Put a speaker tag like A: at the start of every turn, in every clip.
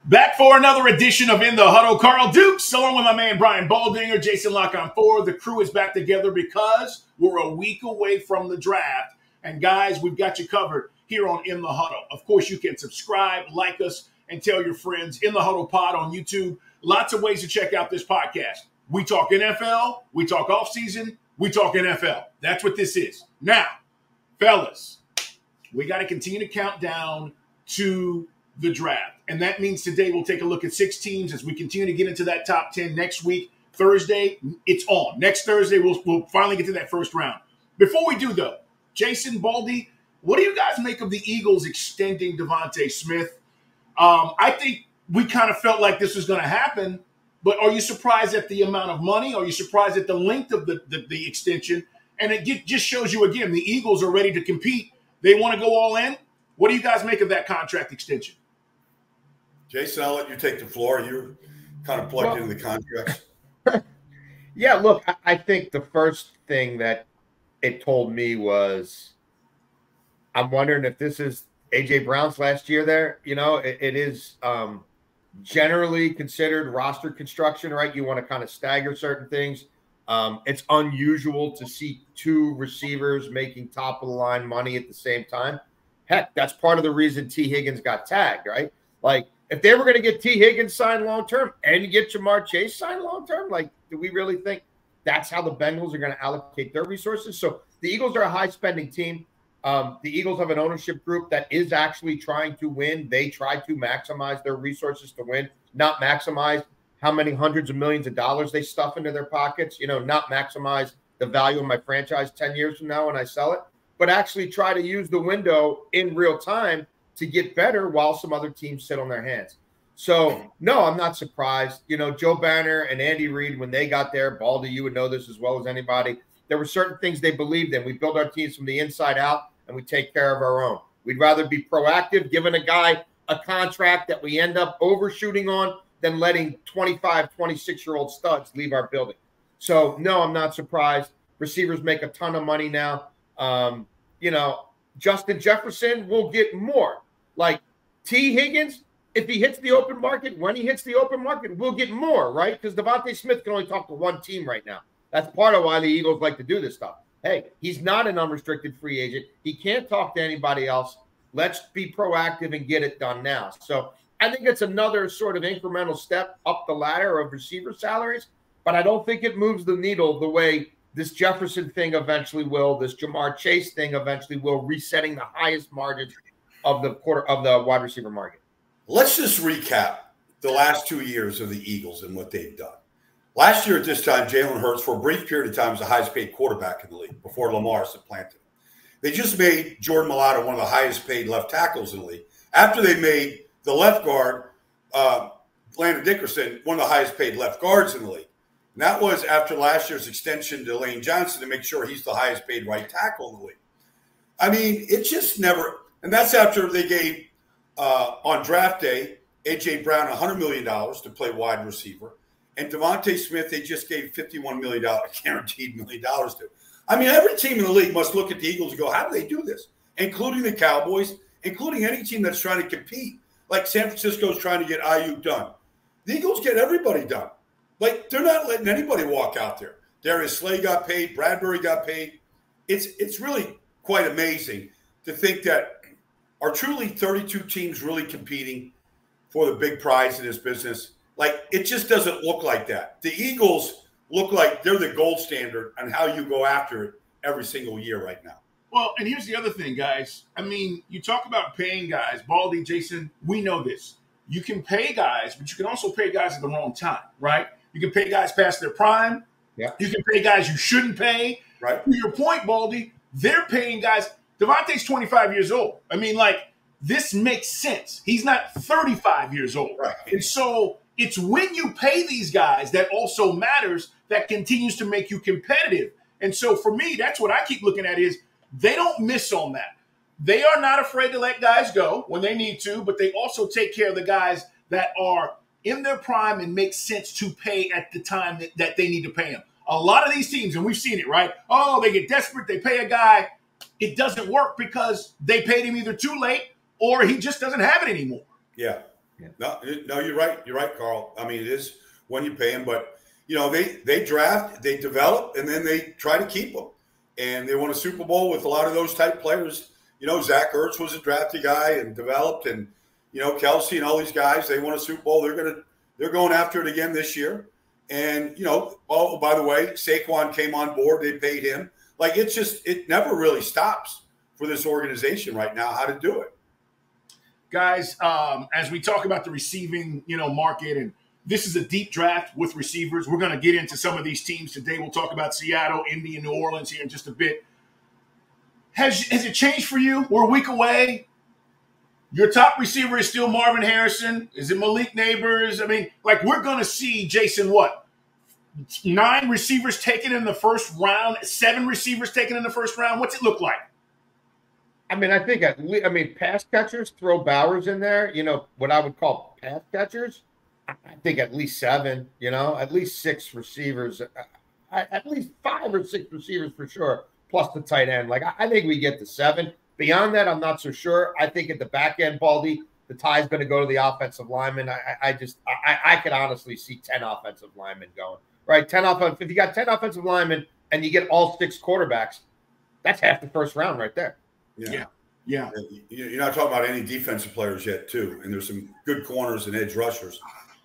A: Back for another edition of In the Huddle. Carl Dukes, along with my man Brian Baldinger, Jason Canfora. The crew is back together because we're a week away from the draft. And guys, we've got you covered here on In the Huddle. Of course, you can subscribe, like us, and tell your friends. In the Huddle Pod on YouTube. Lots of ways to check out this podcast. We talk NFL, we talk offseason, we talk NFL. That's what this is. Now, fellas, we got to continue to count down to the draft. And that means today we'll take a look at 6 teams as we continue to get into that top 10 next week. Thursday, it's on. Next Thursday, we'll finally get to that first round. Before we do, though, Jason, Baldy, what do you guys make of the Eagles extending DeVonta Smith? I think we kind of felt like this was going to happen, but are you surprised at the amount of money? Are you surprised at the length of the extension? And it just shows you, again, the Eagles are ready to compete. They want to go all in. What do you guys make of that contract extension?
B: Jason, I'll let you take the floor. You're kind of plugged into the contracts.
C: Yeah, look, I think the first thing that it told me was I'm wondering if this is A.J. Brown's last year there. You know, it is generally considered roster construction, right? You want to kind of stagger certain things. It's unusual to see 2 receivers making top-of-the-line money at the same time. Heck, that's part of the reason T. Higgins got tagged, right? Like, if they were going to get T. Higgins signed long-term and get Jamar Chase signed long-term, like, do we really think that's how the Bengals are going to allocate their resources? So the Eagles are a high-spending team. The Eagles have an ownership group that is actually trying to win. They try to maximize their resources to win, not maximize how many hundreds of millions of dollars they stuff into their pockets, you know, not maximize the value of my franchise 10 years from now when I sell it, but actually try to use the window in real time to get better while some other teams sit on their hands. So, no, I'm not surprised. You know, Joe Banner and Andy Reid, when they got there, Baldy, you would know this as well as anybody, there were certain things they believed in. We build our teams from the inside out, and we take care of our own. We'd rather be proactive, giving a guy a contract that we end up overshooting on than letting 25, 26-year-old studs leave our building. So, no, I'm not surprised. Receivers make a ton of money now. You know, Justin Jefferson will get more. Like T. Higgins, if he hits the open market, when he hits the open market, we'll get more, right? Because DeVonta Smith can only talk to one team right now. That's part of why the Eagles like to do this stuff. Hey, he's not an unrestricted free agent. He can't talk to anybody else. Let's be proactive and get it done now. So I think it's another sort of incremental step up the ladder of receiver salaries, but I don't think it moves the needle the way this Jefferson thing eventually will, this Jamar Chase thing eventually will, resetting the highest margins of the wide receiver market.
B: Let's just recap the last 2 years of the Eagles and what they've done. Last year at this time, Jalen Hurts, for a brief period of time, was the highest paid quarterback in the league before Lamar supplanted him. They just made Jordan Mailata one of the highest paid left tackles in the league. After they made the left guard, Landon Dickerson, one of the highest paid left guards in the league. And that was after last year's extension to Lane Johnson to make sure he's the highest paid right tackle in the league. I mean, it just never – and that's after they gave, on draft day, A.J. Brown $100 million to play wide receiver. And DeVonta Smith, they just gave $51 million, guaranteed $1 million to. I mean, every team in the league must look at the Eagles and go, how do they do this? Including the Cowboys, including any team that's trying to compete. Like San Francisco's trying to get Ayuk done. The Eagles get everybody done. Like, they're not letting anybody walk out there. Darius Slay got paid. Bradbury got paid. It's really quite amazing to think that are truly 32 teams really competing for the big prize in this business. Like, it just doesn't look like that. The Eagles look like they're the gold standard on how you go after it every single year right now.
A: Well, and here's the other thing, guys. I mean, you talk about paying guys. Baldy, Jason, we know this. You can pay guys, but you can also pay guys at the wrong time, right? You can pay guys past their prime.
C: Yeah.
A: You can pay guys you shouldn't pay.
B: Right.
A: To your point, Baldy, they're paying guys. Devontae's 25 years old. I mean, like, this makes sense. He's not 35 years old.
B: Right.
A: And so it's when you pay these guys that also matters, that continues to make you competitive. And so for me, that's what I keep looking at is they don't miss on that. They are not afraid to let guys go when they need to, but they also take care of the guys that are in their prime and make sense to pay at the time that they need to pay them. A lot of these teams, and we've seen it, right? Oh, they get desperate. They pay a guy. It doesn't work because they paid him either too late or he just doesn't have it anymore.
B: Yeah.
C: Yeah.
B: No, you're right. You're right, Carl. I mean, it is when you pay them, but they draft, they develop, and then they try to keep them. And they won a Super Bowl with a lot of those type players. Zach Ertz was a drafted guy and developed, and Kelsey and all these guys. They won a Super Bowl. They're going after it again this year. And oh, by the way, Saquon came on board. They paid him. Like, it never really stops for this organization right now how to do it.
A: Guys, as we talk about the receiving, market, and this is a deep draft with receivers. We're going to get into some of these teams today. We'll talk about Seattle, Indy, and New Orleans here in just a bit. Has it changed for you? We're a week away. Your top receiver is still Marvin Harrison. Is it Malik Neighbors? I mean, we're going to see, Jason, what? 9 receivers taken in the first round, 7 receivers taken in the first round. What's it look like?
C: I mean, I think pass catchers, throw Bowers in there, what I would call pass catchers. I think at least 7, at least 6 receivers, at least 5 or 6 receivers for sure, plus the tight end. I think we get to 7. Beyond that, I'm not so sure. I think at the back end, Baldy, the tie's going to go to the offensive lineman. I could honestly see 10 offensive linemen going. Right, if you got 10 offensive linemen and you get all 6 quarterbacks, that's half the first round right there.
A: Yeah.
B: You're not talking about any defensive players yet, too. And there's some good corners and edge rushers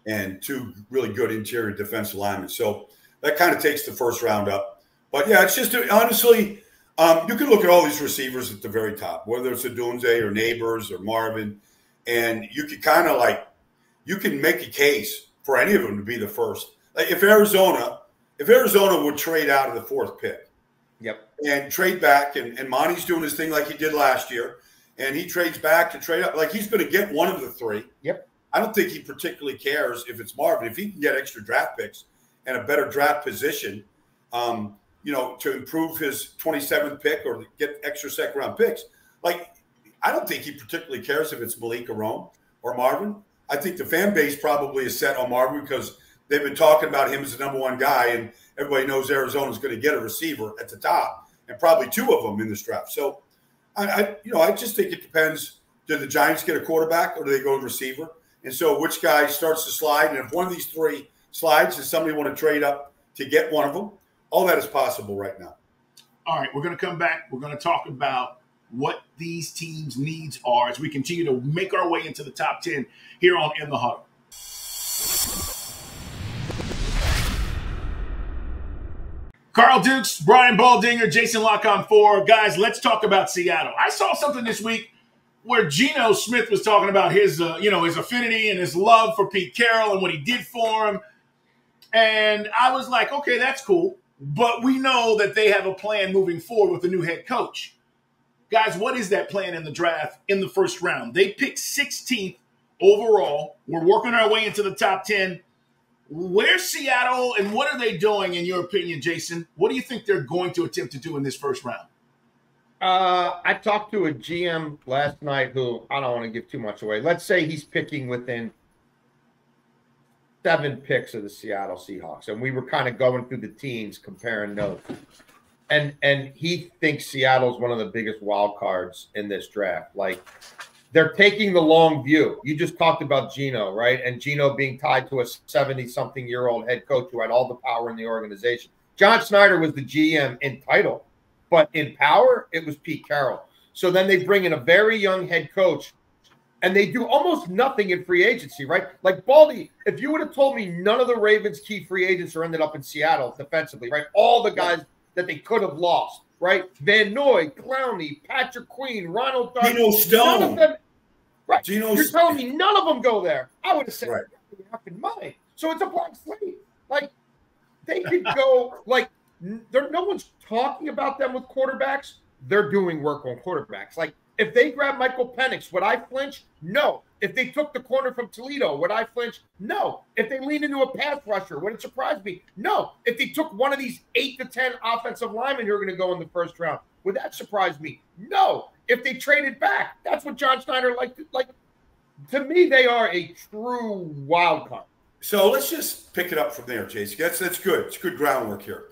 B: and 2 really good interior defensive linemen. So that kind of takes the first round up. But, yeah, it's just honestly, you can look at all these receivers at the very top, whether it's Adunze or Neighbors or Marvin, and you can kind of you can make a case for any of them to be the first. If Arizona would trade out of the 4th pick,
C: yep,
B: and trade back, and Monty's doing his thing like he did last year, and he trades back to trade up, he's going to get one of the 3.
C: Yep.
B: I don't think he particularly cares if it's Marvin. If he can get extra draft picks and a better draft position, to improve his 27th pick or get extra second-round picks, I don't think he particularly cares if it's Malik or Marvin. I think the fan base probably is set on Marvin because they've been talking about him as the number 1 guy, and everybody knows Arizona's going to get a receiver at the top, and probably 2 of them in this draft. So, I just think it depends. Do the Giants get a quarterback, or do they go to receiver? And so, which guy starts to slide? And if one of these 3 slides, does somebody want to trade up to get one of them? All that is possible right now.
A: All right, we're going to come back. We're going to talk about what these teams' needs are as we continue to make our way into the top 10 here on In the Huddle. Carl Dukes, Brian Baldinger, Jason Locke on 4. Guys, let's talk about Seattle. I saw something this week where Geno Smith was talking about his affinity and his love for Pete Carroll and what he did for him. And I was like, okay, that's cool. But we know that they have a plan moving forward with the new head coach. Guys, what is that plan in the draft in the first round? They picked 16th overall. We're working our way into the top 10. Where's Seattle, and what are they doing, in your opinion, Jason? What do you think they're going to attempt to do in this first round?
C: I talked to a GM last night who, I don't want to give too much away. Let's say he's picking within 7 picks of the Seattle Seahawks, and we were kind of going through the teams, comparing notes. And he thinks Seattle's one of the biggest wild cards in this draft. They're taking the long view. You just talked about Geno, right? And Geno being tied to a 70-something-year-old head coach who had all the power in the organization. John Snyder was the GM in title, but in power, it was Pete Carroll. So then they bring in a very young head coach, and they do almost nothing in free agency, right? Baldy, if you would have told me none of the Ravens' key free agents are ended up in Seattle defensively, right? All the guys that they could have lost, right? Van Noy, Clowney, Patrick Queen, Ronald Darby.
B: Geno Stone.
C: None of them, right? You're telling me none of them go there. I would have said,
B: right,
C: you're fucking money. So it's a blank slate. They could go, no one's talking about them with quarterbacks. They're doing work on quarterbacks. If they grab Michael Penix, would I flinch? No. If they took the corner from Toledo, would I flinch? No. If they leaned into a pass rusher, would it surprise me? No. If they took one of these 8 to 10 offensive linemen who are going to go in the first round, would that surprise me? No. If they traded back, that's what John Snyder liked. To me, they are a true wild card.
B: So let's just pick it up from there, Jason. That's good. It's good groundwork here.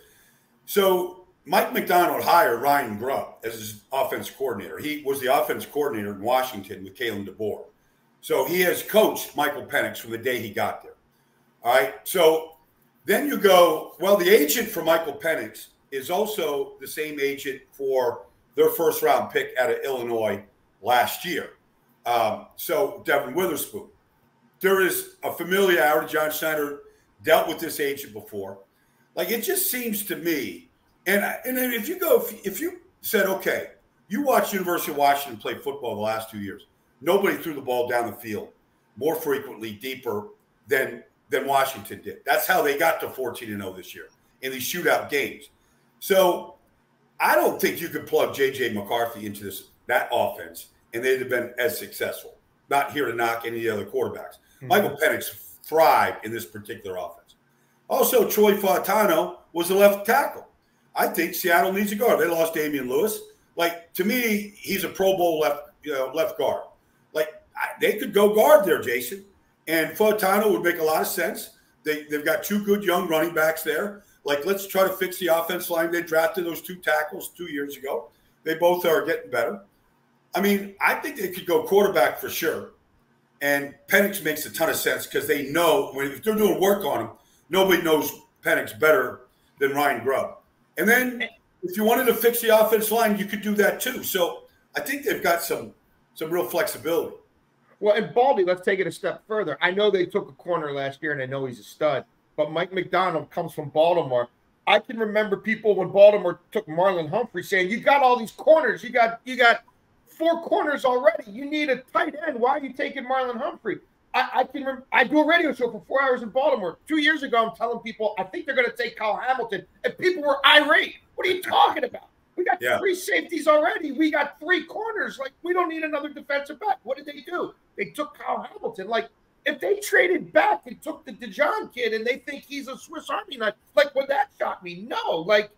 B: So Mike McDonald hired Ryan Grubb as his offense coordinator. He was the offense coordinator in Washington with Kalen DeBoer. So he has coached Michael Penix from the day he got there. All right. So then you go, well, the agent for Michael Penix is also the same agent for their first-round pick out of Illinois last year. So Devin Witherspoon. There is a familiarity. John Schneider dealt with this agent before. Like, it just seems to me, and if you said, okay, you watched University of Washington play football the last 2 years, nobody threw the ball down the field more frequently, deeper than Washington did. That's how they got to 14-0 this year in these shootout games. So I don't think you could plug J.J. McCarthy into that offense and they'd have been as successful. Not here to knock any of the other quarterbacks. Mm-hmm. Michael Penix thrived in this particular offense. Also, Troy Fautano was a left tackle. I think Seattle needs a guard. They lost Damian Lewis. Like, to me, he's a Pro Bowl left guard. Like, they could go guard there, Jason. And Fautano would make a lot of sense. They've got two good young running backs there. Like, let's try to fix the offense line. They drafted those two tackles 2 years ago. They both are getting better. I mean, I think they could go quarterback for sure. And Penix makes a ton of sense because they know if they're doing work on him, nobody knows Penix better than Ryan Grubb. And then if you wanted to fix the offense line, you could do that too. So I think they've got some real flexibility.
C: Well, and Baldy, let's take it a step further. I know they took a corner last year, and I know he's a stud, but Mike McDonald comes from Baltimore. I can remember people when Baltimore took Marlon Humphrey saying, you got all these corners. You got 4 corners already. You need a tight end. Why are you taking Marlon Humphrey? I do a radio show for 4 hours in Baltimore. 2 years ago, I'm telling people, I think they're going to take Kyle Hamilton, and people were irate. What are you talking about? We got 3 safeties already. We got 3 corners. Like, we don't need another defensive back. What did they do? They took Kyle Hamilton. Like, if they traded back and took the DeJohn kid and they think he's a Swiss Army knife, like, would that shock me? No. Like,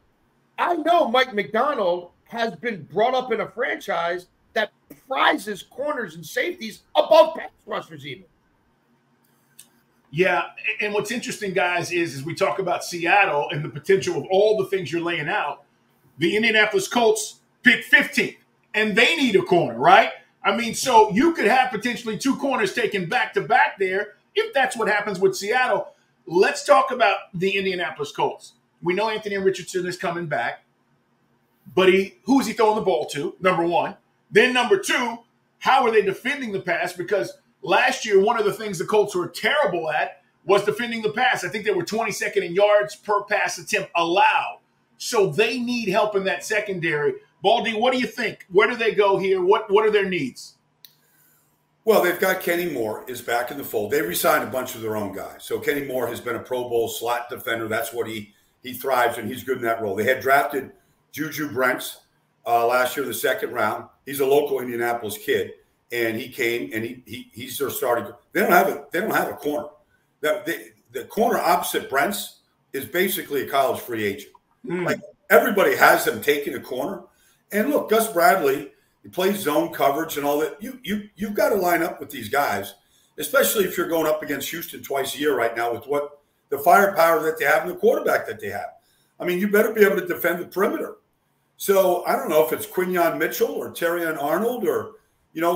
C: I know Mike McDonald has been brought up in a franchise that prizes corners and safeties above pass rushers even.
A: Yeah, and what's interesting, guys, is we talk about Seattle and the potential of all the things you're laying out. The Indianapolis Colts pick 15th, and they need a corner, right? I mean, so you could have potentially 2 corners taken back-to-back there if that's what happens with Seattle. Let's talk about the Indianapolis Colts. We know Anthony Richardson is coming back, but who's he throwing the ball to, number one? Then number 2, how are they defending the pass? Because last year, one of the things the Colts were terrible at was defending the pass. I think they were 22nd in yards per pass attempt allowed. So they need help in that secondary. Baldy, what do you think? Where do they go here? What are their needs?
B: Well, they've got Kenny Moore is back in the fold. They re-signed a bunch of their own guys. So Kenny Moore has been a Pro Bowl slot defender. That's what he thrives in. He's good in that role. They had drafted Juju Brents last year in the 2nd round. He's a local Indianapolis kid, and he came and he's their starting. They don't have a corner. The corner opposite Brents is basically a college free agent. Like, everybody has them taking a corner. And look, Gus Bradley, he plays zone coverage and all that. You've got to line up with these guys, especially if you're going up against Houston twice a year right now with what the firepower that they have and the quarterback that they have. I mean, you better be able to defend the perimeter. So I don't know if it's Quinyon Mitchell or Terrion Arnold or,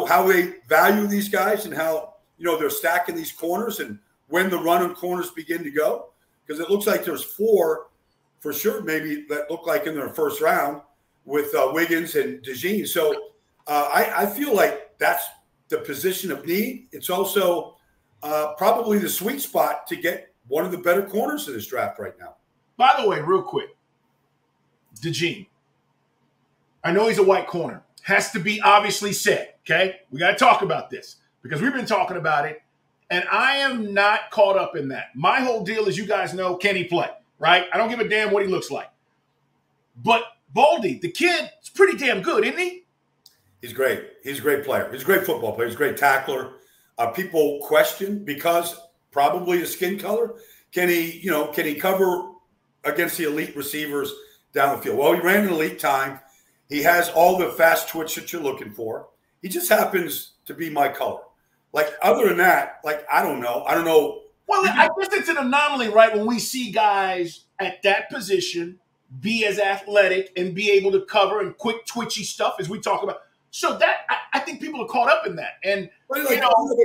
B: how they value these guys and how, they're stacking these corners and when the run on corners begin to go. Because it looks like there's 4 for sure, maybe that look like in their first round with Wiggins and DeJean. So I feel like that's the position of need. It's also probably the sweet spot to get one of the better corners in this draft right now.
A: By the way, real quick, DeJean. I know he's a white corner. Has to be obviously said, okay? We got to talk about this because we've been talking about it, and I am not caught up in that. My whole deal, as you guys know, can he play? Right? I don't give a damn what he looks like. But Baldy, the kid, is pretty damn good, isn't he?
B: He's great. He's a great player. He's a great football player. He's a great tackler. People question because probably the skin color. Can he cover against the elite receivers down the field? Well, he ran an elite time. He has all the fast twitch that you're looking for. He just happens to be my color. Like, other than that, like, I don't know.
A: Well, I guess it's an anomaly, right, when we see guys at that position be as athletic and be able to cover and quick, twitchy stuff as we talk about. So that I think people are caught up in that. And
B: like,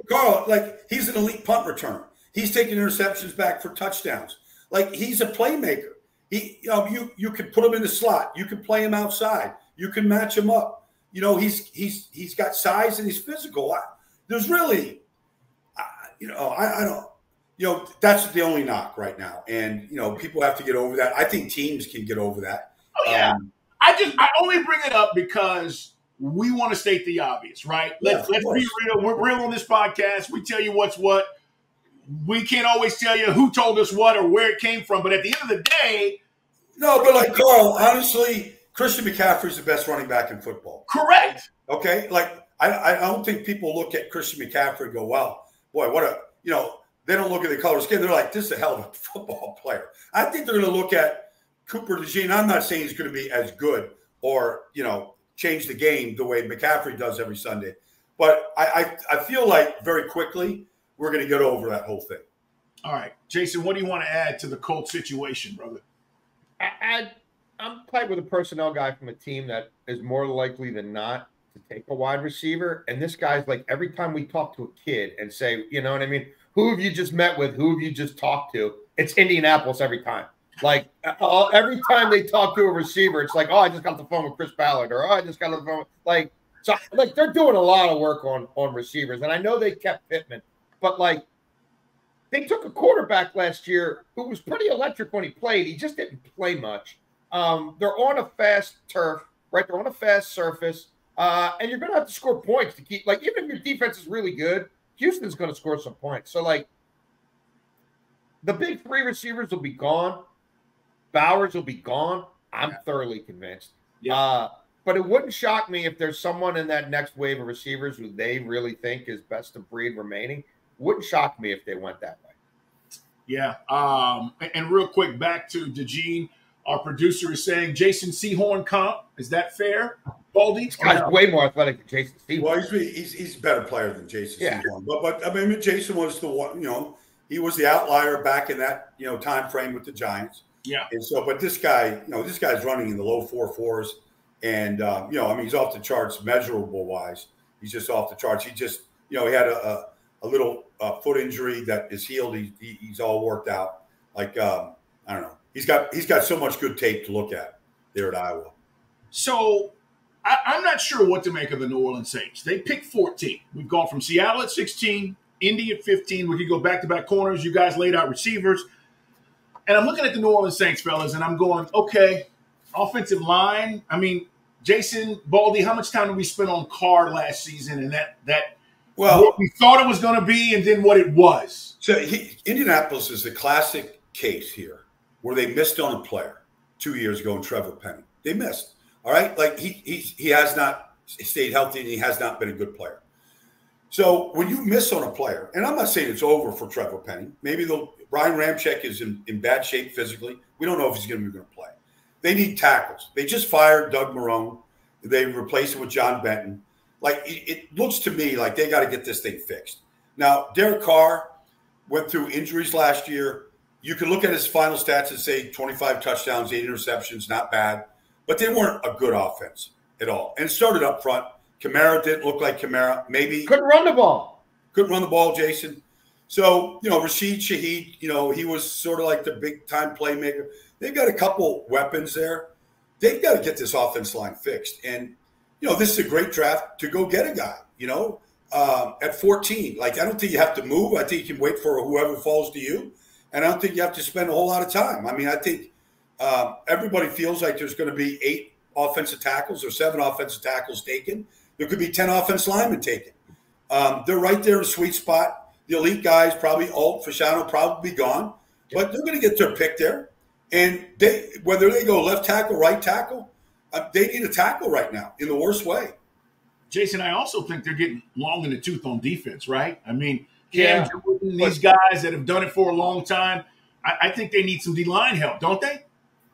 B: Carl, like he's an elite punt returner. He's taking interceptions back for touchdowns. Like he's a playmaker. You can put him in the slot. You can play him outside. You can match him up. He's got size and he's physical. There's really, I don't. That's the only knock right now, and people have to get over that. I think teams can get over that.
A: Oh yeah. I only bring it up because we want to state the obvious, right? Let's be real. We're real on this podcast. We tell you what's what. We can't always tell you who told us what or where it came from, but at the end of the day,
B: no. But like Carl, honestly, Christian McCaffrey's the best running back in football.
A: Correct.
B: Okay, like I don't think people look at Christian McCaffrey and go, "Wow, boy, what a They don't look at the color of skin. They're like, this is a hell of a football player. I think they're going to look at Cooper DeJean. I'm not saying he's going to be as good or, change the game the way McCaffrey does every Sunday. But I feel like very quickly we're going to get over that whole thing.
A: All right. Jason, what do you want to add to the Colts situation, brother?
C: I'm playing with a personnel guy from a team that is more likely than not to take a wide receiver. And this guy's like, every time we talk to a kid and say, you know what I mean? Who have you just met with? Who have you just talked to? It's Indianapolis every time. Like every time they talk to a receiver, it's like, oh, I just got the phone with Chris Ballard, or oh, I just got the phone. Like they're doing a lot of work on receivers. And I know they kept Pittman, but like they took a quarterback last year who was pretty electric when he played. He just didn't play much. They're on a fast turf, right? They're on a fast surface. And you're going to have to score points to keep, like, even if your defense is really good, Houston's going to score some points. So, like, the big three receivers will be gone. Bowers will be gone. I'm thoroughly convinced. Yeah. But it wouldn't shock me if there's someone in that next wave of receivers who they really think is best of breed remaining. Wouldn't shock me if they went that way.
A: Yeah. And real quick, back to DeJean. Our producer is saying Jason Sehorn comp. Is that fair? Baldy?
C: This guy's way more athletic than Jason Sehorn.
B: Well, he's a better player than Jason Sehorn. But I mean, Jason was the one, he was the outlier back in that, time frame with the Giants.
A: Yeah.
B: And so, but this guy, this guy's running in the low 4.4s. And, he's off the charts measurable wise. He's just off the charts. He just, he had a little foot injury that is healed. He's all worked out. Like, I don't know. He's got so much good tape to look at there at Iowa.
A: So I'm not sure what to make of the New Orleans Saints. They picked 14. We've gone from Seattle at 16, Indy at 15. We could go back-to-back corners. You guys laid out receivers. And I'm looking at the New Orleans Saints, fellas, and I'm going, okay, offensive line. I mean, Jason, Baldy, how much time did we spend on Carr last season and that what we thought it was going to be and then what it was?
B: So Indianapolis is the classic case here where they missed on a player 2 years ago in Trevor Penning. They missed. All right? Like he has not stayed healthy and he has not been a good player. So when you miss on a player, and I'm not saying it's over for Trevor Penning. Maybe Brian Ramczyk is in bad shape physically. We don't know if he's going to play. They need tackles. They just fired Doug Marrone. They replaced him with John Benton. Like it looks to me like they got to get this thing fixed. Now, Derek Carr went through injuries last year. You can look at his final stats and say 25 touchdowns, 8 interceptions, not bad. But they weren't a good offense at all. And it started up front. Kamara didn't look like Kamara. Maybe
C: couldn't run the ball.
B: Couldn't run the ball, Jason. So, Rashid Shaheed, he was sort of like the big-time playmaker. They've got a couple weapons there. They've got to get this offense line fixed. And, this is a great draft to go get a guy, at 14. Like, I don't think you have to move. I think you can wait for whoever falls to you. And I don't think you have to spend a whole lot of time. I mean, I think everybody feels like there's going to be 8 offensive tackles or 7 offensive tackles taken. There could be 10 offensive linemen taken. They're right there in a sweet spot. The elite guys, probably Alt, Fasciano, probably be gone. But they're going to get their pick there. And whether they go left tackle, right tackle, they need a tackle right now in the worst way.
A: Jason, I also think they're getting long in the tooth on defense, right? I mean, Cam Jordan, these guys that have done it for a long time, I think they need some D-line help, don't they?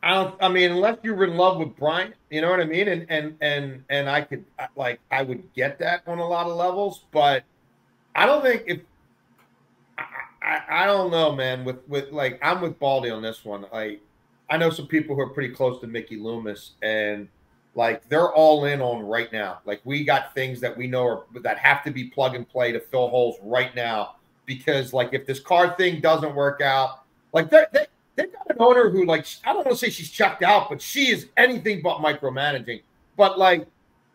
C: I mean, unless you're in love with Bryant, you know what I mean? And I would get that on a lot of levels, but I don't think I don't know, man. With like, I'm with Baldy on this one. I know some people who are pretty close to Mickey Loomis, and like they're all in on right now. Like we got things that we know are that have to be plug and play to fill holes right now. Because like if this car thing doesn't work out, like they've got an owner who like I don't want to say she's checked out, but she is anything but micromanaging. But like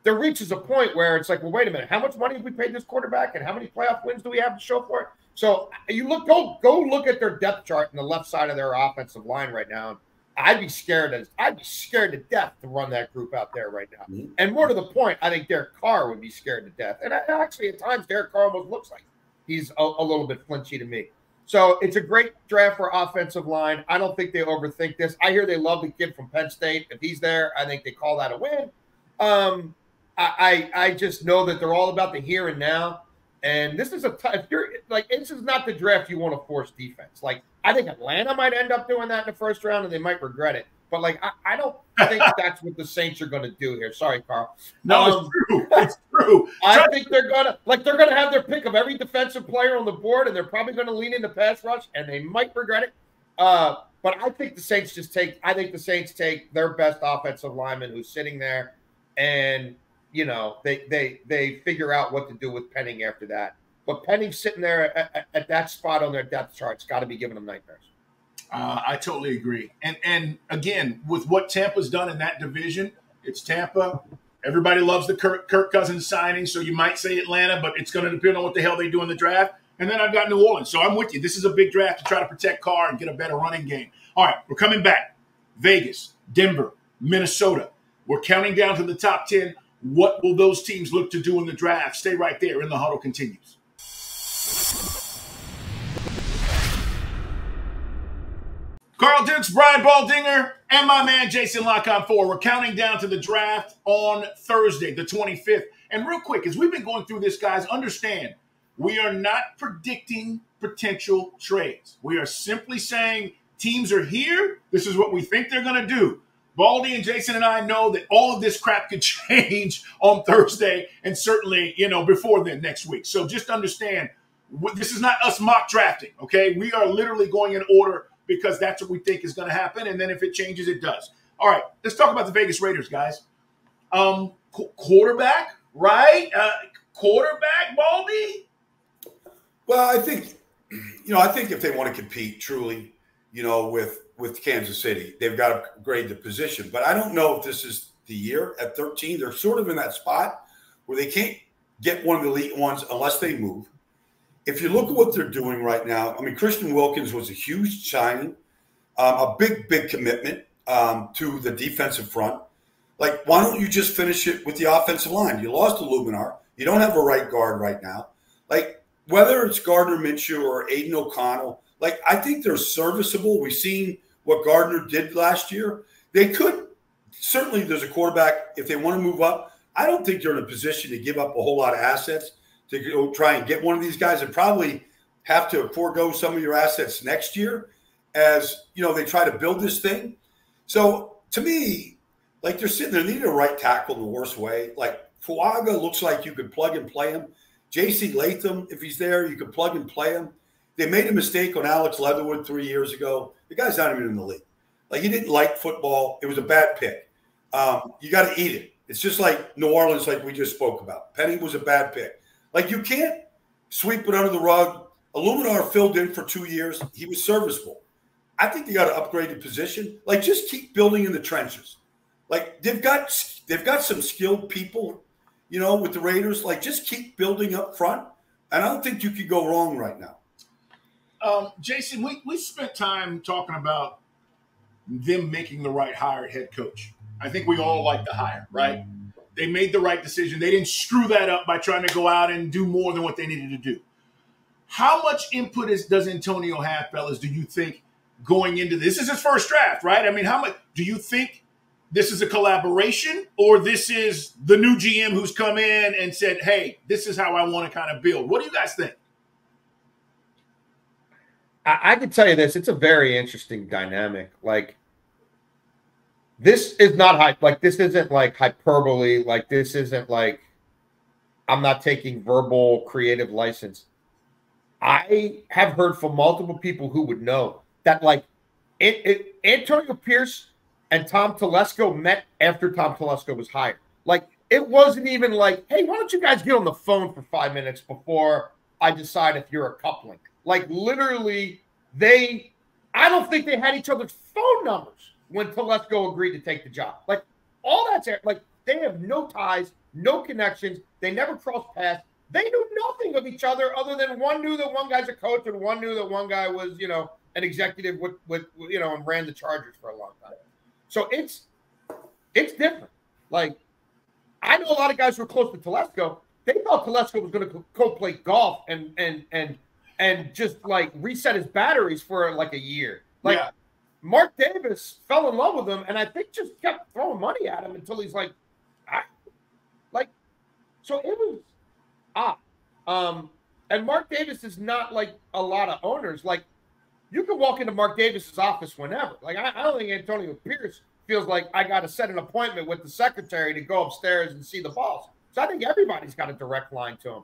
C: there reaches a point where it's like, well, wait a minute, how much money have we paid this quarterback, and how many playoff wins do we have to show for it? So you go look at their depth chart on the left side of their offensive line right now. I'd be scared to death to run that group out there right now. Mm-hmm. And more to the point, I think Derek Carr would be scared to death. And actually, at times, Derek Carr almost looks like he's a little bit flinchy to me. So it's a great draft for offensive line. I don't think they overthink this. I hear they love the kid from Penn State. If he's there, I think they call that a win. I just know that they're all about the here and now. And this is if you're like, this is not the draft you want to force defense. Like, I think Atlanta might end up doing that in the first round, and they might regret it. But like, I don't think that's what the Saints are going to do here. Sorry, Carl.
A: No, it's true. It's true.
C: I think they're gonna have their pick of every defensive player on the board, and they're probably going to lean into pass rush, and they might regret it. But I think the Saints take their best offensive lineman who's sitting there, and you know they figure out what to do with Penning after that. But Penning sitting there at that spot on their depth chart's got to be giving them nightmares.
A: I totally agree. And again, with what Tampa's done in that division, it's Tampa. Everybody loves the Kirk Cousins signing, so you might say Atlanta, but it's going to depend on what the hell they do in the draft. And then I've got New Orleans. So I'm with you. This is a big draft to try to protect Carr and get a better running game. All right, we're coming back. Vegas, Denver, Minnesota. We're counting down to the top 10. What will those teams look to do in the draft? Stay right there. In the Huddle continues. Carl Dukes, Brian Baldinger, and my man Jason Lock-On 4. We're counting down to the draft on Thursday, the 25th. And real quick, as we've been going through this, guys, understand we are not predicting potential trades. We are simply saying teams are here. This is what we think they're going to do. Baldy and Jason and I know that all of this crap could change on Thursday and certainly, before then next week. So just understand, this is not us mock drafting, okay? We are literally going in order because that's what we think is going to happen. And then if it changes, it does. All right, let's talk about the Vegas Raiders, guys. Quarterback, right? Quarterback, Baldy?
B: Well, I think if they want to compete truly, with Kansas City, they've got to upgrade the position. But I don't know if this is the year at 13. They're sort of in that spot where they can't get one of the elite ones unless they move. If you look at what they're doing right now, I mean, Christian Wilkins was a huge signing, a big commitment to the defensive front. Like, why don't you just finish it with the offensive line? You lost to Luminar. You don't have a right guard right now. Like, whether it's Gardner Minshew or Aiden O'Connell, like, I think they're serviceable. We've seen what Gardner did last year. They could – certainly there's a quarterback. If they want to move up, I don't think they're in a position to give up a whole lot of assets to go try and get one of these guys, and probably have to forego some of your assets next year as, they try to build this thing. So to me, like, they're sitting there, they need a right tackle in the worst way. Like, Fuaga looks like you could plug and play him. J.C. Latham, if he's there, you could plug and play him. They made a mistake on Alex Leatherwood 3 years ago. The guy's not even in the league. Like, he didn't like football. It was a bad pick. You got to eat it. It's just like New Orleans, like we just spoke about. Penning was a bad pick. Like, you can't sweep it under the rug. Illuminar filled in for 2 years. He was serviceable. I think they got to upgrade the position. Like, just keep building in the trenches. Like, they've got some skilled people, with the Raiders. Like, just keep building up front. And I don't think you could go wrong right now.
A: Jason, we spent time talking about them making the right hire at head coach. I think we all like the hire, right? They made the right decision. They didn't screw that up by trying to go out and do more than what they needed to do. How much input does Antonio have, fellas, do you think, going into this? This is his first draft, right? I mean, how much do you think this is a collaboration, or this is the new GM who's come in and said, hey, this is how I want to kind of build? What do you guys think?
C: I can tell you this. It's a very interesting dynamic. Like, this is not hype. Like, this isn't like hyperbole. Like, this isn't like I'm not taking verbal creative license. I have heard from multiple people who would know that, like, Antonio Pierce and Tom Telesco met after Tom Telesco was hired. Like, it wasn't even like, hey, why don't you guys get on the phone for 5 minutes before I decide if you're a coupling? Like, literally, I don't think they had each other's phone numbers when Telesco agreed to take the job. Like, all that's like, they have no ties, no connections. They never crossed paths. They knew nothing of each other than one knew that one guy's a coach and one knew that one guy was, an executive with and ran the Chargers for a long time. So it's different. Like, I know a lot of guys who are close to Telesco. They thought Telesco was going to go play golf and just like reset his batteries for like a year. Like, yeah. Mark Davis fell in love with him, and I think just kept throwing money at him until he's like, so it was odd. And Mark Davis is not like a lot of owners. Like, you can walk into Mark Davis's office whenever. Like, I don't think Antonio Pierce feels like I got to set an appointment with the secretary to go upstairs and see the boss. So I think everybody's got a direct line to him.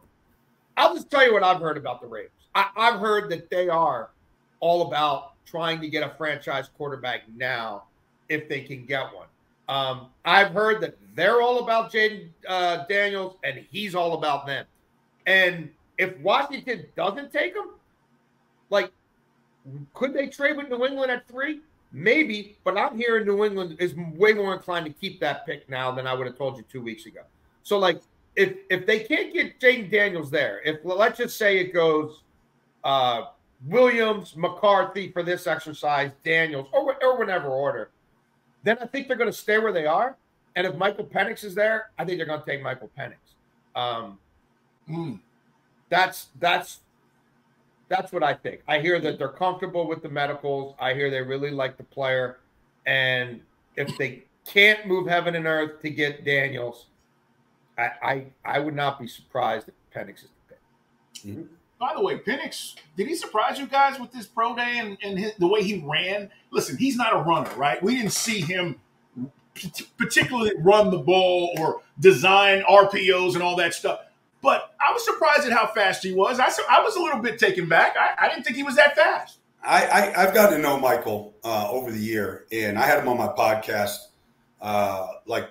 C: I'll just tell you what I've heard about the Raiders. I've heard that they are all about trying to get a franchise quarterback now if they can get one. I've heard that they're all about Jaden Daniels, and he's all about them. And if Washington doesn't take him, like, could they trade with New England at 3? Maybe, but I'm hearing New England is way more inclined to keep that pick now than I would have told you 2 weeks ago. So, like, if they can't get Jaden Daniels there, if let's just say it goes Williams, McCarthy for this exercise, Daniels, or whatever order, then I think they're going to stay where they are. And if Michael Penix is there, I think they're going to take Michael Penix. That's what I think. I hear that they're comfortable with the medicals. I hear they really like the player. And if they can't move heaven and earth to get Daniels, I would not be surprised if Penix is the pick.
A: Mm-hmm. By the way, Penix, did he surprise you guys with this pro day and the way he ran? Listen, he's not a runner, right? We didn't see him particularly run the ball or design RPOs and all that stuff. But I was surprised at how fast he was. I was a little bit taken back. I didn't think he was that fast.
B: I've gotten to know Michael over the year, and I had him on my podcast like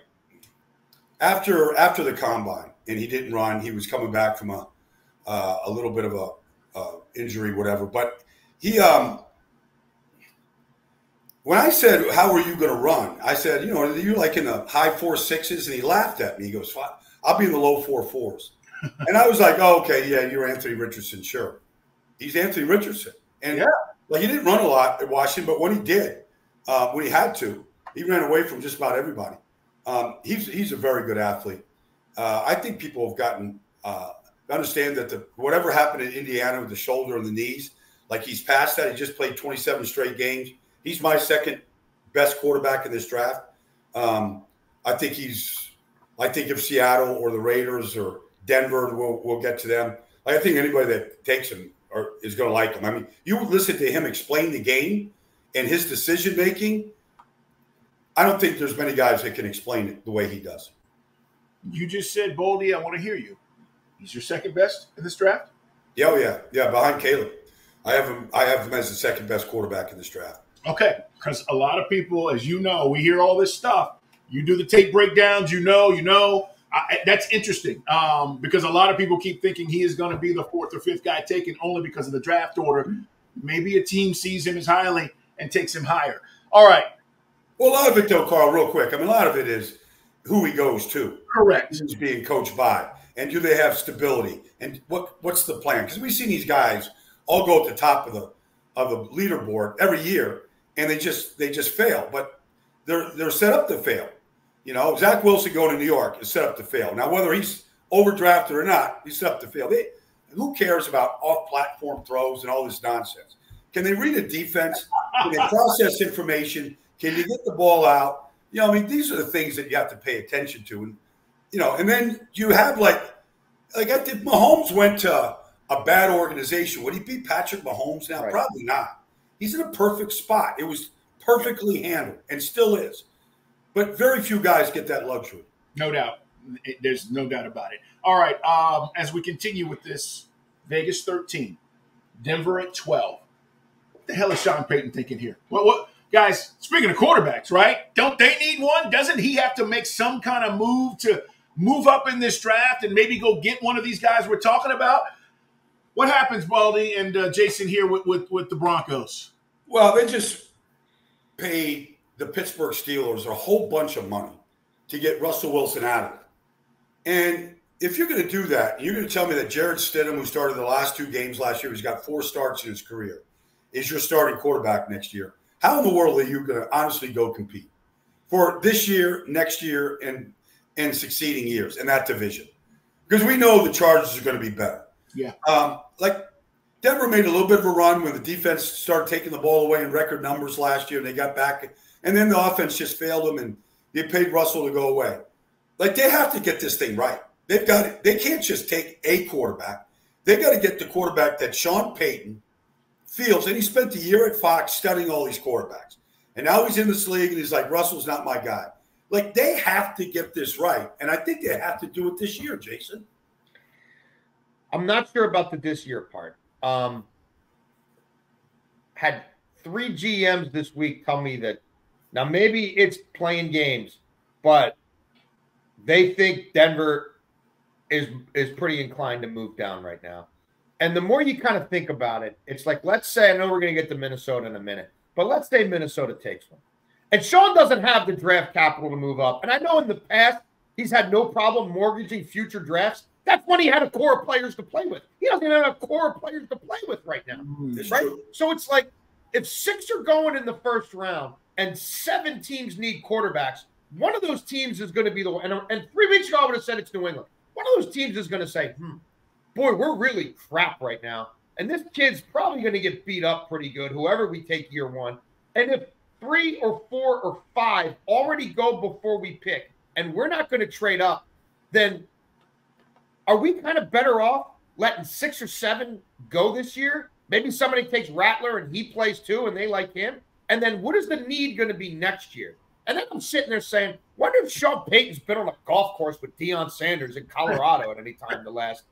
B: after the combine, and he didn't run. He was coming back from a little bit of a injury, whatever. But he when I said, "How are you going to run?" I said, "You're like in the high 4.6s," and he laughed at me. He goes, "I'll be in the low 4.4s." And I was like, "Oh, okay, yeah, you're Anthony Richardson, sure." He's Anthony Richardson, and like, he didn't run a lot at Washington, but when he did, when he had to, he ran away from just about everybody. He's a very good athlete. I think people have gotten understand that whatever happened in Indiana with the shoulder and the knees, like, he's past that. He just played 27 straight games. He's my second best quarterback in this draft. I think if Seattle or the Raiders or Denver, we'll get to them. I think anybody that takes him is going to like him. I mean, you listen to him explain the game and his decision making. I don't think there's many guys that can explain it the way he does.
A: You just said, Baldy, I want to hear you. He's your second best in this draft?
B: Yeah, behind Caleb. I have him as the second best quarterback in this draft.
A: Okay, because a lot of people, as you know, we hear all this stuff. You do the tape breakdowns, you know. That's interesting because a lot of people keep thinking he is going to be the 4th or 5th guy taken only because of the draft order. Maybe a team sees him as highly and takes him higher. All right.
B: Well, a lot of it, though, Carl, real quick. I mean, a lot of it is who he goes to.
A: Correct.
B: Who's being coached by. And do they have stability? And what's the plan? Because we've seen these guys all go at the top of the leaderboard every year, and they just fail. But they're set up to fail. Zach Wilson going to New York is set up to fail. Now, whether he's overdrafted or not, he's set up to fail. Who cares about off-platform throws and all this nonsense? Can they read a defense? Can they process information? Can you get the ball out? These are the things that you have to pay attention to. And then you have like I think Mahomes went to a bad organization. Would he beat Patrick Mahomes now? Right. Probably not. He's in a perfect spot. It was perfectly handled and still is. But very few guys get that luxury.
A: No doubt. There's no doubt about it. All right. As we continue with this, Vegas 13, Denver at 12. What the hell is Sean Payton thinking here? Guys, speaking of quarterbacks, right? Don't they need one? Doesn't he have to make some kind of move to move up in this draft and maybe go get one of these guys we're talking about? What happens, Baldy and Jason, here with the Broncos?
B: Well, they just paid the Pittsburgh Steelers a whole bunch of money to get Russell Wilson out of it. And if you're going to do that, you're going to tell me that Jarrett Stidham, who started the last 2 games last year, he's got 4 starts in his career, is your starting quarterback next year. How in the world are you going to honestly go compete for this year, next year, and succeeding years in that division? Because we know the Chargers are going to be better.
A: Yeah.
B: Like Denver made a little bit of a run when the defense started taking the ball away in record numbers last year, and they got back. And then the offense just failed them, and they paid Russell to go away. Like, they have to get this thing right. They've got it. They can't just take a quarterback. They got to get the quarterback that Sean Payton feels, and he spent the year at Fox studying all these quarterbacks. And now he's in this league, and he's like, Russell's not my guy. Like, they have to get this right, and I think they have to do it this year, Jason.
C: I'm not sure about the this year part. Had 3 GMs this week tell me that now maybe it's playing games, but they think Denver is pretty inclined to move down right now. And the more you kind of think about it, it's like, let's say, I know we're going to get to Minnesota in a minute, but let's say Minnesota takes one. And Sean doesn't have the draft capital to move up. And I know in the past, he's had no problem mortgaging future drafts. That's when he had a core of players to play with. He doesn't even have a core of players to play with right now, right? True. So it's like, if 6 are going in the first round and 7 teams need quarterbacks, one of those teams is going to be the one. And 3 weeks ago, I would have said it's New England. One of those teams is going to say, boy, we're really crap right now. And this kid's probably going to get beat up pretty good, whoever we take year 1. And if 3 or 4 or 5 already go before we pick, and we're not going to trade up, then are we kind of better off letting 6 or 7 go this year? Maybe somebody takes Rattler and he plays too and they like him. And then what is the need going to be next year? And then I'm sitting there saying, wonder if Sean Payton's been on a golf course with Deion Sanders in Colorado at any time the last,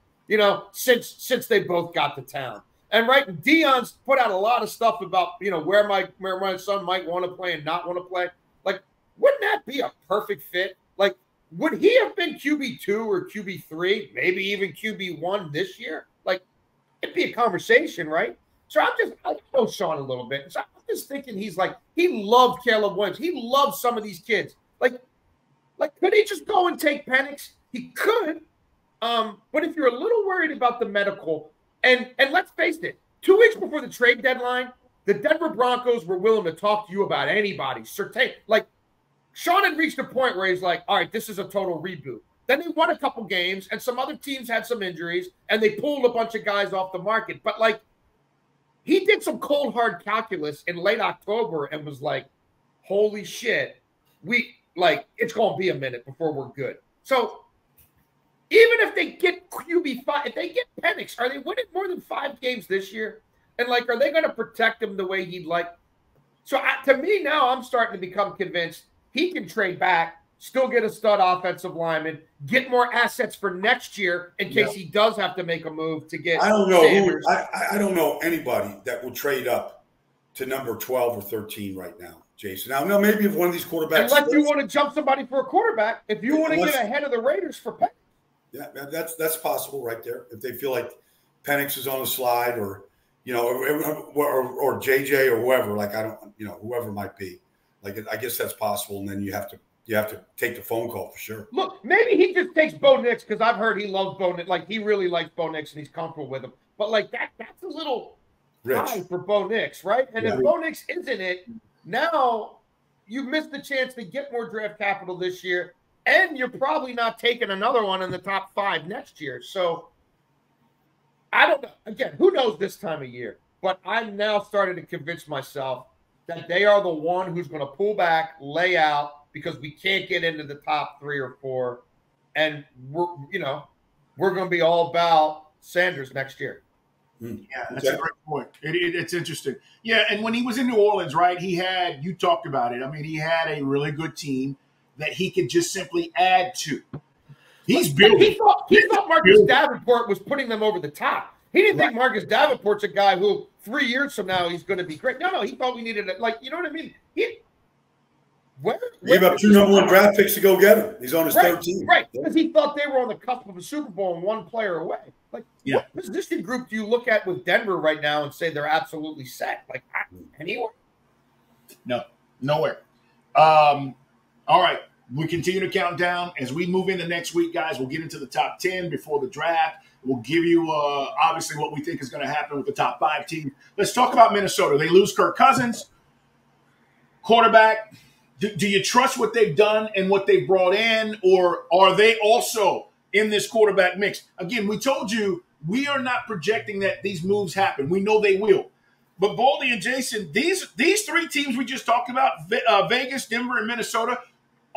C: since they both got to town. And right, Deion's put out a lot of stuff about, where my son might want to play and not want to play. Like, wouldn't that be a perfect fit? Like, would he have been QB2 or QB3, maybe even QB1 this year? Like, it'd be a conversation, right? So I know Sean a little bit. So I'm just thinking he loved Caleb Williams. He loved some of these kids. Like, could he just go and take Penix? He could. But if you're a little worried about the medical, and let's face it, 2 weeks before the trade deadline, the Denver Broncos were willing to talk to you about anybody. Like, Sean had reached a point where he's like, all right, this is a total reboot. Then they won a couple games, and some other teams had some injuries, and they pulled a bunch of guys off the market. But, like, he did some cold, hard calculus in late October and was like, holy shit, it's going to be a minute before we're good. So even if they get QB5, if they get Penix, are they winning more than 5 games this year? And, like, are they going to protect him the way he'd like? So to me now, I'm starting to become convinced he can trade back, still get a stud offensive lineman, get more assets for next year in case he does have to make a move to get.
B: I don't know I don't know anybody that will trade up to number 12 or 13 right now, Jason. Now maybe if one of these quarterbacks,
C: unless you want to jump somebody for a quarterback, if you want to get ahead of the Raiders for Penix.
B: Yeah, that's possible right there. If they feel like Penix is on the slide, or or JJ or whoever, like, I don't, whoever it might be. Like, I guess that's possible, and then you have to take the phone call for sure.
C: Look, maybe he just takes Bo Nix, because I've heard he loves Bo Nix. Like, he really likes Bo Nix and he's comfortable with him. But, like, that's a little high for Bo Nix, right? And if Bo Nix isn't it, now you've missed the chance to get more draft capital this year, and you're probably not taking another one in the top 5 next year. So I don't know. Again, who knows this time of year? But I'm now starting to convince myself that they are the one who's going to pull back, lay out, because we can't get into the top 3 or 4, and we're going to be all about Sanders next year.
A: Yeah, that's a great point. It's interesting. Yeah, and when he was in New Orleans, right, you talked about it. I mean, he had a really good team that he could just simply add to. He's building.
C: He thought Marcus Davenport was putting them over the top. He didn't think Marcus Davenport's a guy who 3 years from now he's going to be great. No, he thought we needed it. Like, you know what I mean? He
B: gave up 2 number 1 draft picks to go get him. He's on his third team.
C: Right, because he thought they were on the cusp of a Super Bowl and 1 player away. Like, what position group do you look at with Denver right now and say they're absolutely set? Like, anywhere?
A: No, nowhere. All right. We continue to count down. As we move into next week, guys, we'll get into the top 10 before the draft. We'll give you, obviously, what we think is going to happen with the top 5 teams. Let's talk about Minnesota. They lose Kirk Cousins, quarterback. Do you trust what they've done and what they've brought in, or are they also in this quarterback mix? Again, we told you we are not projecting that these moves happen. We know they will. But Baldy and Jason, these 3 teams we just talked about, Vegas, Denver, and Minnesota,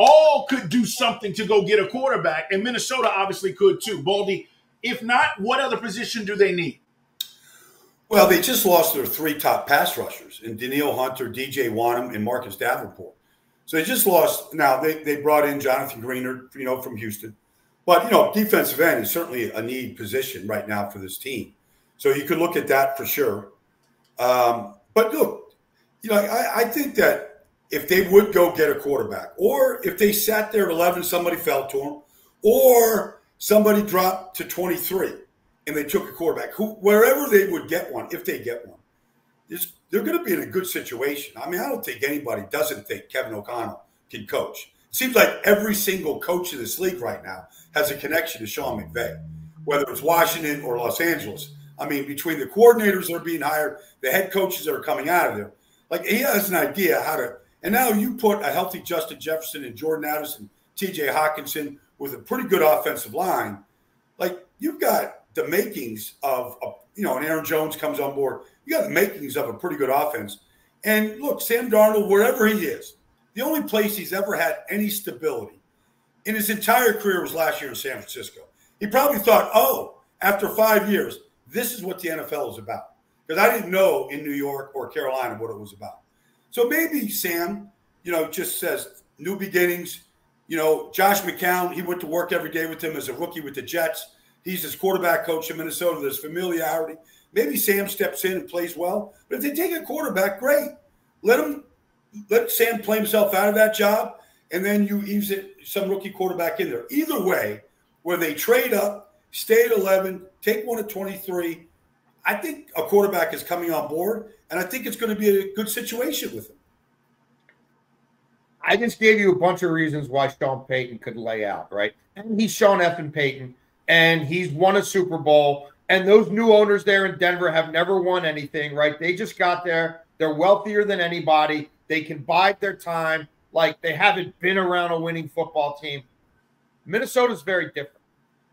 A: all could do something to go get a quarterback, and Minnesota obviously could too. Baldy, if not, what other position do they need?
B: Well, they just lost their 3 top pass rushers in Danielle Hunter, DJ Wanham, and Marcus Davenport. So they just lost. Now, they brought in Jonathan Greenard, from Houston. But, defensive end is certainly a need position right now for this team. So you could look at that for sure. But look, I think that if they would go get a quarterback, or if they sat there at 11, somebody fell to them, or somebody dropped to 23 and they took a quarterback, wherever they would get one, if they get one, they're going to be in a good situation. I mean, I don't think anybody doesn't think Kevin O'Connell can coach. It seems like every single coach in this league right now has a connection to Sean McVay, whether it's Washington or Los Angeles. I mean, between the coordinators that are being hired, the head coaches that are coming out of there, like, he has an idea how to. And now you put a healthy Justin Jefferson and Jordan Addison, T.J. Hawkinson with a pretty good offensive line. Like, you've got the makings of and Aaron Jones comes on board. You got the makings of a pretty good offense. And look, Sam Darnold, wherever he is, the only place he's ever had any stability in his entire career was last year in San Francisco. He probably thought, after 5 years, this is what the NFL is about. Because I didn't know in New York or Carolina what it was about. So maybe Sam, just says new beginnings. Josh McCown, he went to work every day with him as a rookie with the Jets. He's his quarterback coach in Minnesota. There's familiarity. Maybe Sam steps in and plays well. But if they take a quarterback, great. Let Sam play himself out of that job, and then you ease some rookie quarterback in there. Either way, where they trade up, stay at 11, take one at 23, I think a quarterback is coming on board, and I think it's going to be a good situation with him.
C: I just gave you a bunch of reasons why Sean Payton could lay out, right? And he's Sean effing Payton, and he's won a Super Bowl, and those new owners there in Denver have never won anything, right? They just got there. They're wealthier than anybody. They can bide their time. Like, they haven't been around a winning football team. Minnesota's very different.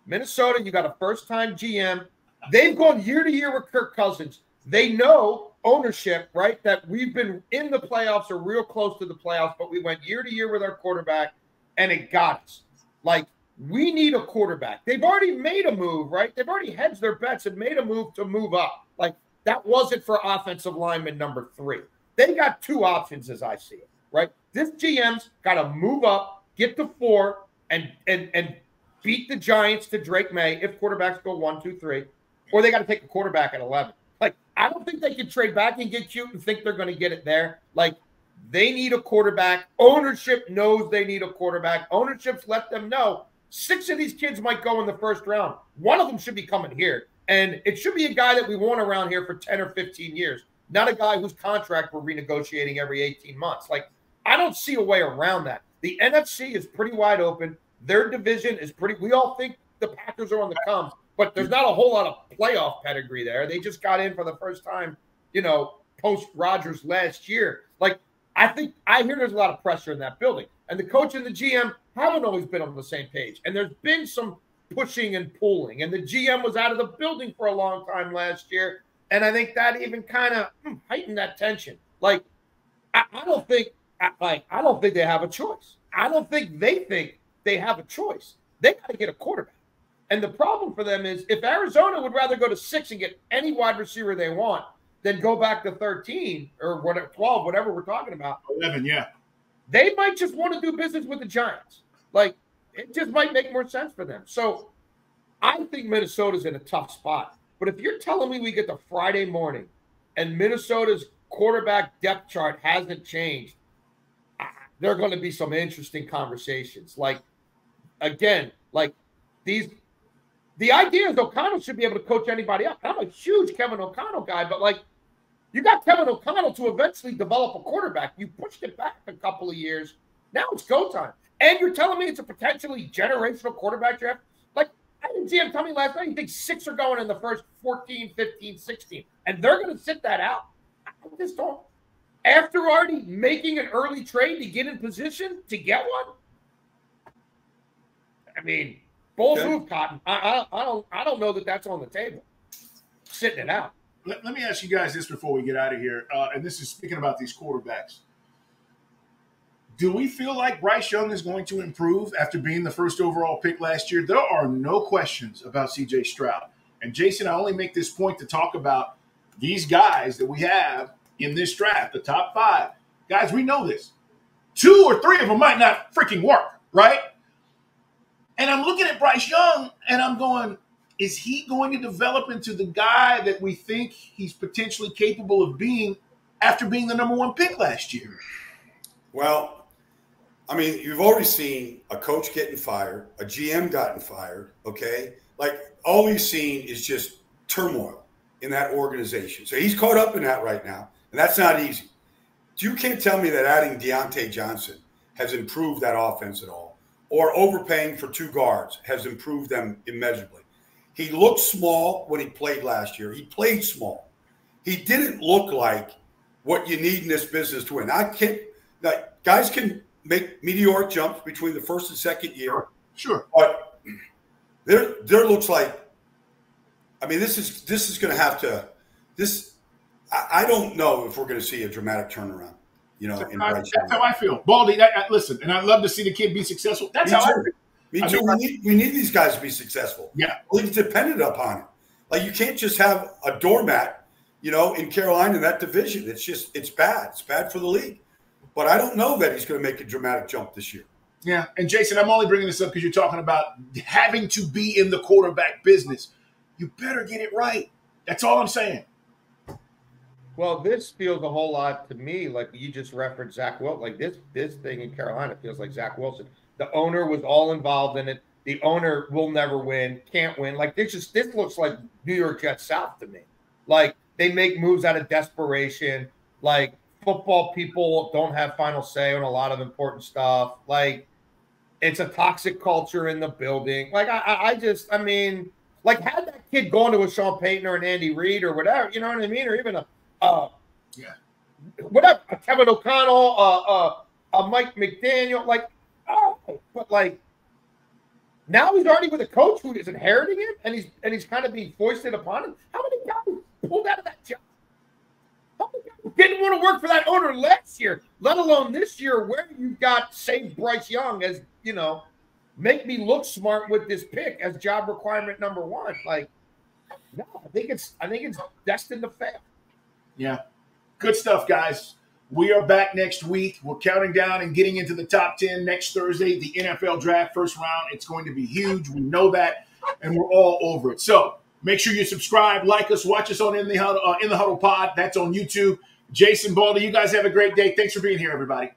C: Minnesota, you got a first-time GM. They've gone year to year with Kirk Cousins. They know ownership, right, that we've been in the playoffs or real close to the playoffs, but we went year to year with our quarterback, and it got us. Like, we need a quarterback. They've already made a move, right? They've already hedged their bets and made a move to move up. Like, that wasn't for offensive lineman number 3. They got 2 options as I see it, right? This GM's got to move up, get to 4, and beat the Giants to Drake May if quarterbacks go 1, 2, 3. Or they got to take a quarterback at 11. Like, I don't think they can trade back and get cute and think they're going to get it there. Like, they need a quarterback. Ownership knows they need a quarterback. Ownership's let them know 6 of these kids might go in the first round. 1 of them should be coming here. And it should be a guy that we want around here for 10 or 15 years, not a guy whose contract we're renegotiating every 18 months. Like, I don't see a way around that. The NFC is pretty wide open. Their division is pretty – we all think the Packers are on the come. But there's not a whole lot of playoff pedigree there. They just got in for the first time, post Rodgers last year. Like, I hear there's a lot of pressure in that building. And the coach and the GM haven't always been on the same page. And there's been some pushing and pulling. And the GM was out of the building for a long time last year. And I think that even kind of heightened that tension. Like, I don't think they have a choice. I don't think they have a choice. They got to get a quarterback. And the problem for them is if Arizona would rather go to 6 and get any wide receiver they want than go back to 13 or 12, whatever we're talking about.
A: 11, yeah.
C: They might just want to do business with the Giants. Like, it just might make more sense for them. So I think Minnesota's in a tough spot. But if you're telling me we get to Friday morning and Minnesota's quarterback depth chart hasn't changed, there are going to be some interesting conversations. Like, again, like the idea is O'Connell should be able to coach anybody up. I'm a huge Kevin O'Connell guy, but like, you got Kevin O'Connell to eventually develop a quarterback. You pushed it back a couple of years. Now it's go time. And you're telling me it's a potentially generational quarterback draft? Like, I didn't see him tell me last night he thinks 6 are going in the first 14, 15, 16. And they're going to sit that out. I just don't. After already making an early trade to get in position to get one? I mean, bold move, Cotton. I don't know that that's on the table. Sitting it out.
A: Let me ask you guys this before we get out of here. And this is speaking about these quarterbacks. Do we feel like Bryce Young is going to improve after being the first overall pick last year? There are no questions about C.J. Stroud. And, Jason, I only make this point to talk about these guys that we have in this draft, the top 5. Guys, we know this. 2 or 3 of them might not freaking work, right? And I'm looking at Bryce Young, and I'm going, is he going to develop into the guy that we think he's potentially capable of being after being the number 1 pick last year?
B: Well, I mean, you've already seen a coach getting fired, a GM gotten fired, okay? Like, all we've seen is just turmoil in that organization. So he's caught up in that right now, and that's not easy. You can't tell me that adding Deontay Johnson has improved that offense at all, or overpaying for 2 guards has improved them immeasurably. He looked small when he played last year. He played small. He didn't look like what you need in this business to win. Guys can make meteoric jumps between the first and second year.
A: Sure.
B: But there looks like, I mean, this is going to have to I don't know if we're going to see a dramatic turnaround. You know,
A: that's how I feel. Baldy, listen, and I'd love to see the kid be successful. That's how I feel.
B: Me too. We need these guys to be successful.
A: Yeah.
B: League's dependent upon it. Like, you can't just have a doormat, you know, in Carolina in that division. It's bad. It's bad for the league. But I don't know that he's going to make a dramatic jump this year.
A: Yeah, and Jason, I'm only bringing this up because you're talking about having to be in the quarterback business. You better get it right. That's all I'm saying.
C: Well, this feels a whole lot to me like you just referenced Zach Wilson. Like this thing in Carolina feels like Zach Wilson. The owner was all involved in it. The owner will never win, can't win. Like, this looks like New York Jets South to me. Like, they make moves out of desperation. Like, football people don't have final say on a lot of important stuff. Like, it's a toxic culture in the building. Like, I mean, like, had that kid gone to a Sean Payton or an Andy Reid or whatever, you know what I mean? Or even a Kevin O'Connell, a Mike McDaniel, like, but like, now he's already with a coach who is inheriting him, and he's kind of being foisted upon him. How many guys pulled out of that job? How many guys didn't want to work for that owner last year, let alone this year, where you've got save Bryce Young as, you know, make me look smart with this pick as job requirement number 1. Like, no, I think it's destined to fail.
A: Yeah. Good stuff, guys. We are back next week. We're counting down and getting into the top 10 next Thursday, the NFL draft first round. It's going to be huge. We know that, and we're all over it. So make sure you subscribe, like us, watch us on In the Huddle Pod. That's on YouTube. Jason, Baldy, you guys have a great day. Thanks for being here, everybody.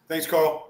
B: Thanks, Carl.